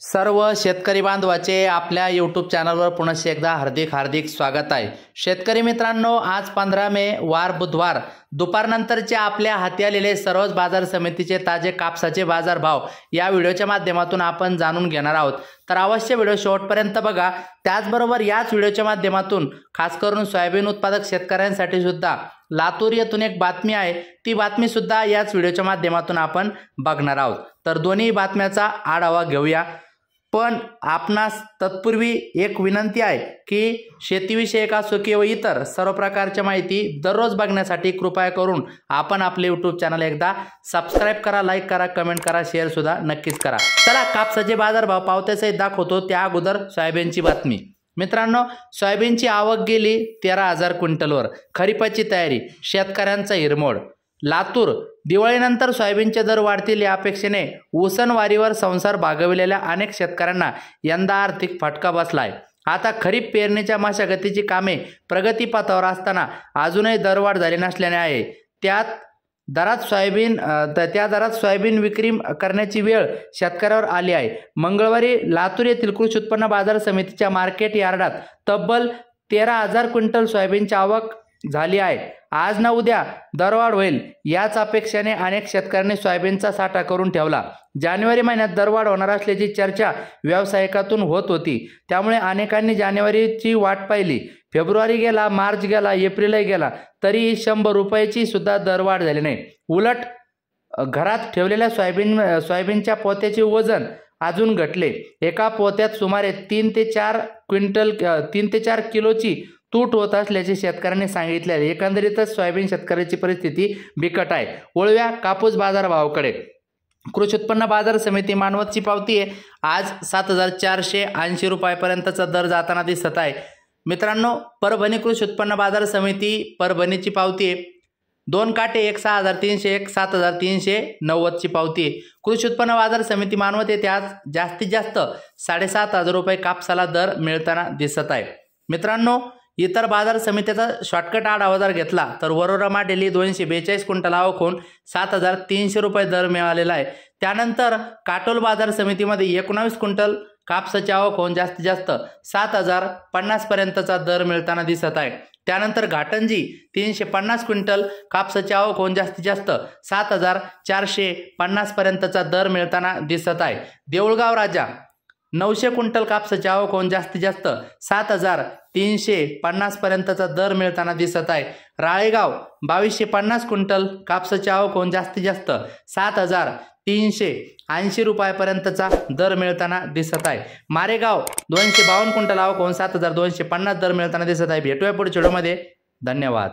सर्व शेतकरी बांधवाचे आपल्या यूट्यूब चॅनलवर पुन्हा एकदा हार्दिक स्वागत आहे। शेतकरी मित्रांनो, आज 15 मे वार बुधवार दुपारनंतरचे आपल्या हाती आलेले सर्वच बाजार समितीचे ताजे कापसाचे बाजार भाव या व्हिडिओच्या माध्यमातून आपण जाणून घेणार आहोत। तर अवश्य व्हिडिओ शेवटपर्यंत बघा। त्याचबरोबर याच व्हिडिओच्या माध्यमातून खास करून सोयाबीन उत्पादक शेतकऱ्यांसाठी सुद्धा लातूर येथून एक बातमी आहे, ती बातमी सुद्धा याच व्हिडिओच्या माध्यमातून आपण बघणार आहोत। तर दोन्ही बातम्याचा आढावा घेऊया। पण आपणास तत्पूर्वी एक विनंती आहे की शेतीविषयक असो किंवा इतर सर्व प्रकारच्या माहिती दररोज बघण्यासाठी कृपया करून आपण आपले यूट्यूब चॅनल एकदा सबस्क्राइब करा, लाईक करा, कमेंट करा, शेअर सुद्धा नक्कीच करा। चला कापसाचे बाजारभाव पावत्यासहित दाखवतो। त्या अगोदर सोयाबीनची बातमी। मित्रांनो, सोयाबीनची आवक गेली 13,000 क्विंटलवर। खरीपाची तयारी, शेतकऱ्यांचा हिरमोड। लातूर, दिवाळीनंतर सोयाबीनचे दर वाढतील या अपेक्षेने उसनवारीवर संसार भागविलेल्या अनेक शेतकऱ्यांना यंदा आर्थिक फटका बसलाय। आता खरीप पेरणीच्या मशागतीची कामे प्रगतीपथावर असताना अजूनही दरवाढ झाली नसल्याने आहे त्या दरात सोयाबीन विक्री करण्याची वेळ शेतकऱ्यावर आली आहे। मंगळवारी लातूर येथील कृषी उत्पन्न बाजार समितीच्या मार्केट यार्डात तब्बल 13,000 क्विंटल सोयाबीनची आवक झाली आहे। आज ना उद्या दरवाढ होईल याच अपेक्षेने अनेक शेतकऱ्यांनी सोयाबीनचा साठा करून ठेवला। जानेवारी महिन्यात दरवाढ होणार असल्याची चर्चा व्यावसायिकातून होत होती, त्यामुळे अनेकांनी जानेवारीची वाट पाहिली। फेब्रुवारी गेला, मार्च गेला, एप्रिलही गेला, तरी 100 रुपयाची सुद्धा दरवाढ झाली नाही। उलट घरात ठेवलेल्या सोयाबीनच्या पोत्याचे वजन अजून घटले। एका पोत्यात सुमारे 3 ते 4 किलोची तूट होत असल्याचे शेतकऱ्यांनी सांगितले। एकंदरीतच सोयाबीन शेतकऱ्याची परिस्थिती बिकट आहे। वळूया कापूस बाजारभावाकडे। कृषी उत्पन्न बाजार समिती मानवतची पावती आहे आज 7,480 रुपयापर्यंतचा दर जाताना दिसत आहे। मित्रांनो, परभणी कृषी उत्पन्न बाजार समिती परभणीची पावती आहे 2 काटे 6,300, 7,390 ची पावती आहे। कृषी उत्पन्न बाजार समिती मानवत येथे आज जास्तीत जास्त 7,500 रुपये कापसाला दर मिळताना दिसत आहे। मित्रांनो, इतर बाजार समितीचा शॉर्टकट आढावा जर घेतला तर वरोरा डेली 242 क्विंटल आवक होऊन 7,300 रुपये दर मिळालेला आहे। त्यानंतर काटोल बाजार समितीमध्ये 19 क्विंटल कापसाची आवक होऊन जास्तीत जास्त 7,050 पर्यंतचा दर मिळताना दिसत आहे। त्यानंतर घाटंजी 350 क्विंटल कापसाची आवक होऊन जास्तीत जास्त 7,450 पर्यंतचा दर मिळताना दिसत आहे। देऊळगाव राजा 900 क्विंटल कापसाची आवक होऊन जास्तीत जास्त 7,350 पर्यंतचा दर मिळताना दिसत आहे। राळेगाव 2,250 क्विंटल कापसाची आवक होऊन जास्तीत जास्त 7,380 रुपयापर्यंतचा दर मिळताना दिसत आहे। मारेगाव 252 क्विंटल आवक होऊन 7,250 दर मिळताना दिसत आहे। भेटूया पुढच्या व्हिडिओमध्ये। धन्यवाद।